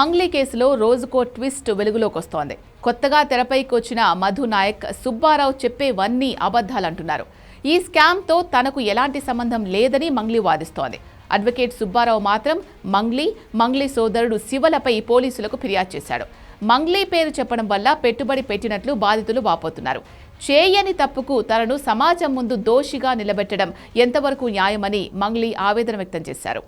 మంగ్లీ కేసులో రోజుకో ట్విస్ట్ వెలుగులోకి వస్తోంది. కొత్తగా తెరపైకి వచ్చిన మధు నాయక్, సుబ్బారావు చెప్పేవన్నీ అబద్ధాలంటున్నారు. ఈ స్కామ్తో తనకు ఎలాంటి సంబంధం లేదని మంగ్లీ వాదిస్తోంది. అడ్వకేట్ సుబ్బారావు మాత్రం మంగ్లీ సోదరుడు శివలపై పోలీసులకు ఫిర్యాదు చేశాడు. మంగ్లీ పేరు చెప్పడం వల్ల పెట్టుబడి పెట్టినట్లు బాధితులు వాపోతున్నారు. చేయని తప్పుకు తనను సమాజం ముందు దోషిగా నిలబెట్టడం ఎంతవరకు న్యాయమని మంగ్లీ ఆవేదన వ్యక్తం చేశారు.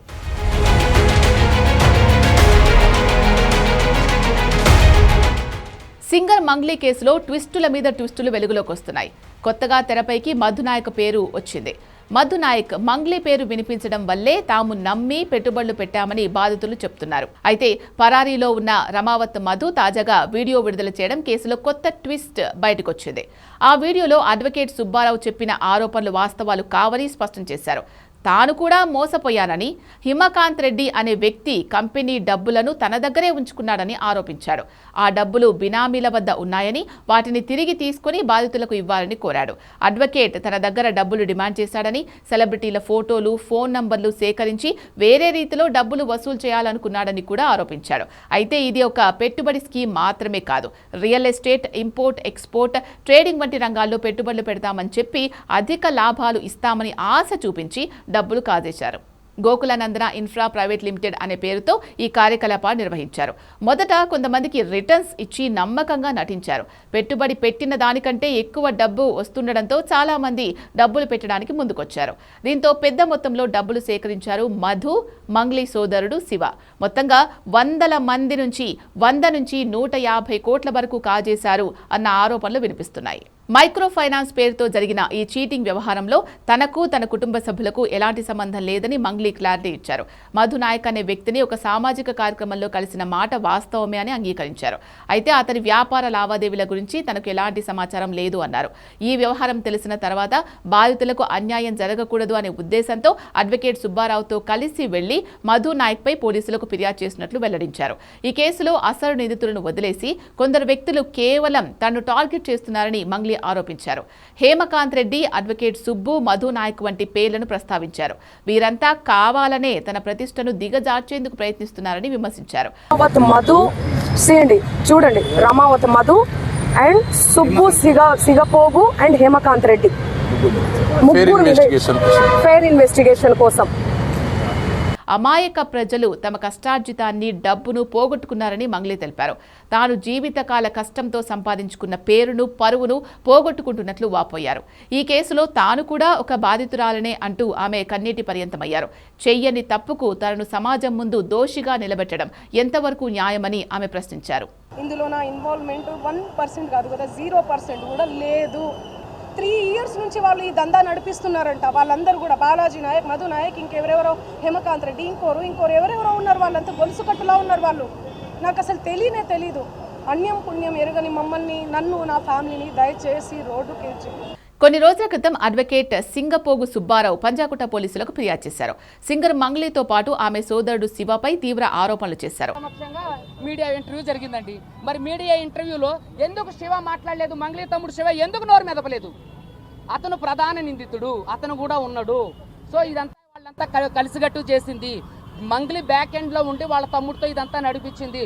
సింగర్ మంగ్లీ కేసులో ట్విస్టుల మీద ట్విస్టులు వెలుగులోకి వస్తున్నాయి. కొత్తగా తెరపైకి మధు నాయక్ పేరు వచ్చింది. మధు నాయక్ మంగ్లీ పేరు వినిపించడం వల్లే తాము నమ్మి పెట్టుబడులు పెట్టామని బాధితులు చెప్తున్నారు. అయితే పరారీలో ఉన్న రమావత్ మధు తాజాగా వీడియో విడుదల చేయడం కేసులో కొత్త ట్విస్ట్ బయటకొచ్చింది. ఆ వీడియోలో అడ్వకేట్ సుబ్బారావు చెప్పిన ఆరోపణలు వాస్తవాలు కావని స్పష్టం చేశారు. తాను కూడా మోసపోయానని, హిమకాంత్ రెడ్డి అనే వ్యక్తి కంపెనీ డబ్బులను తన దగ్గరే ఉంచుకున్నాడని ఆరోపించాడు. ఆ డబ్బులు బినామీల వద్ద ఉన్నాయని, వాటిని తిరిగి తీసుకుని బాధితులకు ఇవ్వాలని కోరాడు. అడ్వకేట్ తన దగ్గర డబ్బులు డిమాండ్ చేశాడని, సెలబ్రిటీల ఫోటోలు, ఫోన్ నంబర్లు సేకరించి వేరే రీతిలో డబ్బులు వసూలు చేయాలనుకున్నాడని కూడా ఆరోపించాడు. అయితే ఇది ఒక పెట్టుబడి స్కీమ్ మాత్రమే కాదు. Real estate, import, export, trading వంటి రంగాల్లో పెట్టుబడులు పెడతామని చెప్పి అధిక లాభాలు ఇస్తామని ఆశ చూపించి డబ్బులు కాజేశారు. గోకులానందన ఇన్ఫ్రా ప్రైవేట్ లిమిటెడ్ అనే పేరుతో ఈ కార్యకలాపాలు నిర్వహించారు. మొదట కొంతమందికి రిటర్న్స్ ఇచ్చి నమ్మకంగా నటించారు. పెట్టుబడి పెట్టిన దానికంటే ఎక్కువ డబ్బు వస్తుండడంతో చాలా మంది డబ్బులు పెట్టడానికి ముందుకొచ్చారు. దీంతో పెద్ద మొత్తంలో డబ్బులు సేకరించారు మధు, మంగ్లీ సోదరుడు శివ. మొత్తంగా 100 మంది నుంచి 100 నుంచి 150 కోట్ల వరకు కాజేశారు అన్న ఆరోపణలు వినిపిస్తున్నాయి. మైక్రో ఫైనాన్స్ పేరుతో జరిగిన ఈ చీటింగ్ వ్యవహారంలో తనకు, తన కుటుంబ సభ్యులకు ఎలాంటి సంబంధం లేదని మంగ్లీ క్లారిటీ ఇచ్చారు. మధు నాయక్ అనే వ్యక్తిని ఒక సామాజిక కార్యక్రమంలో కలిసిన మాట వాస్తవమే అని అంగీకరించారు. అయితే అతని వ్యాపార లావాదేవీల గురించి తనకు ఎలాంటి సమాచారం లేదు అన్నారు. ఈ వ్యవహారం తెలిసిన తర్వాత బాధితులకు అన్యాయం జరగకూడదు అనే ఉద్దేశంతో అడ్వకేట్ సుబ్బారావుతో కలిసి వెళ్లి మధు నాయక్ పై పోలీసులకు ఫిర్యాదు చేసినట్లు వెల్లడించారు. ఈ కేసులో అసలు నిందితులను వదిలేసి కొందరు వ్యక్తులు కేవలం తనను టార్గెట్ చేస్తున్నారని మంగ్లీ ఆరోపించారు. హేమకాంత్ రెడ్డి, అడ్వకేట్ సుబ్బు, మధు నాయక్ వంటి పేర్లను ప్రస్తావించారు. వీరంతా కావాలనే తన ప్రతిష్టను దిగజార్చేందుకు ప్రయత్నిస్తున్నారని విమర్శించారు. చూడండి, Ramavath Madhu and Subbu, Sigapogu and Hemakanth Reddy fair investigation కోసం అమాయక ప్రజలు తమ కష్టార్జితాన్ని, డబ్బును పోగొట్టుకున్నారని మంగ్లీ తెలిపారు. తాను జీవితకాల కష్టంతో సంపాదించుకున్న పేరును, పరువును పోగొట్టుకుంటున్నట్లు వాపోయారు. ఈ కేసులో తాను కూడా ఒక బాధితురాలనే అంటూ ఆమె కన్నీటి పర్యంతమయ్యారు. చెయ్యని తప్పుకు తనను సమాజం ముందు దోషిగా నిలబెట్టడం ఎంతవరకు న్యాయమని ఆమె ప్రశ్నించారు. ఇందులో నా ఇన్వాల్వ్మెంట్ 1% కాదు కదా, 0% కూడా లేదు. 3 years నుంచి వాళ్ళు ఈ దందా నడిపిస్తున్నారంట. వాళ్ళందరూ కూడా బాలాజీ నాయక్, మధు నాయక్, ఇంకెవరెవరో హేమకాంత్ రెడ్డి, ఇంకోరు ఎవరెవరో ఉన్నారు. వాళ్ళంతా గొలుసు కట్టులా ఉన్నారు. వాళ్ళు నాకు అసలు తెలీదు. అన్యం పుణ్యం ఎరగని మమ్మల్ని, నన్ను, నా ఫ్యామిలీని దయచేసి రోడ్డుకి కొన్ని రోజుల క్రితం అడ్వకేట్ సింగపోగు సుబ్బారావు పంజాగుట్ట పోలీసులకు ఫిర్యాదు చేశారు. సింగర్ మంగ్లీతో పాటు ఆమె సోదరుడు శివపై తీవ్ర ఆరోపణలు చేశారు. మీడియా ఇంటర్వ్యూ జరిగిందండి. మరి మీడియా ఇంటర్వ్యూలో ఎందుకు శివ మాట్లాడలేదు? మంగ్లీ తమ్ముడు శివ ఎందుకు నోరు మెదపలేదు? అతను ప్రధాన నిందితుడు, అతను కూడా ఉన్నాడు. సో ఇదంతా వాళ్ళంతా కలిసిగట్టు చేసింది. మంగ్లీ బ్యాక్ ఎండ్ లో ఉండి వాళ్ళ తమ్ముడితో ఇదంతా నడిపించింది.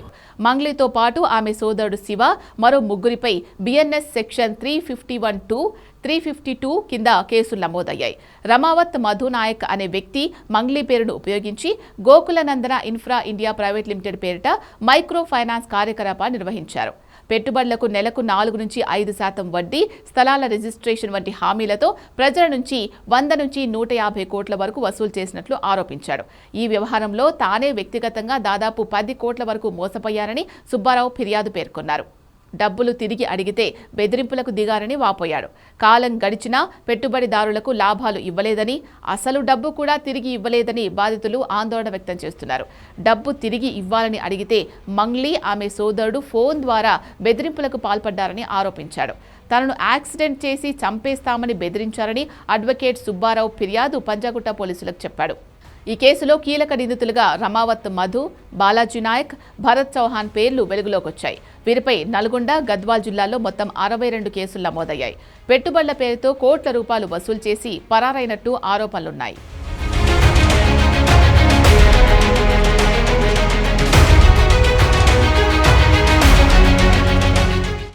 మంగ్లీతో పాటు ఆమె సోదరుడు శివ, మరో ముగ్గురిపై బిఎన్ఎస్ సెక్షన్ 351(2), 352 కింద కేసులు నమోదయ్యాయి. రమావత్ మధు నాయక్ అనే వ్యక్తి మంగ్లీ పేరును ఉపయోగించి గోకులానందన ఇన్ఫ్రా ఇండియా ప్రైవేట్ లిమిటెడ్ పేరిట మైక్రో ఫైనాన్స్ కార్యకలాపాలు నిర్వహించారు. పెట్టుబడులకు నెలకు 4 నుంచి 5% వడ్డీ, స్థలాల రిజిస్ట్రేషన్ వంటి హామీలతో ప్రజల నుంచి 100 నుంచి 150 కోట్ల వరకు వసూలు చేసినట్లు ఆరోపించాడు. ఈ వ్యవహారంలో తానే వ్యక్తిగతంగా దాదాపు 10 కోట్ల వరకు మోసపోయారని సుబ్బారావు ఫిర్యాదు పేర్కొన్నారు. డబ్బులు తిరిగి అడిగితే బెదిరింపులకు దిగారని వాపోయాడు. కాలం గడిచినా పెట్టుబడిదారులకు లాభాలు ఇవ్వలేదని, అసలు డబ్బు కూడా తిరిగి ఇవ్వలేదని బాధితులు ఆందోళన వ్యక్తం చేస్తున్నారు. డబ్బు తిరిగి ఇవ్వాలని అడిగితే మంగ్లీ, ఆమె సోదరుడు ఫోన్ ద్వారా బెదిరింపులకు పాల్పడ్డారని ఆరోపించాడు. తనను యాక్సిడెంట్ చేసి చంపేస్తామని బెదిరించారని అడ్వకేట్ సుబ్బారావు ఫిర్యాదు పంజాగుట్ట పోలీసులకు చెప్పాడు. ఈ కేసులో కీలక నిందితులుగా రమావత్ మధు, బాలాజీ నాయక్, భరత్ చౌహాన్ పేర్లు వెలుగులోకి వచ్చాయి. వీరిపై నల్గొండ, గద్వాల్ జిల్లాల్లో మొత్తం 62 కేసులు నమోదయ్యాయి. పెట్టుబడుల పేరుతో కోట్ల రూపాయలు వసూలు చేసి పరారైనట్టు ఆరోపణలున్నాయి.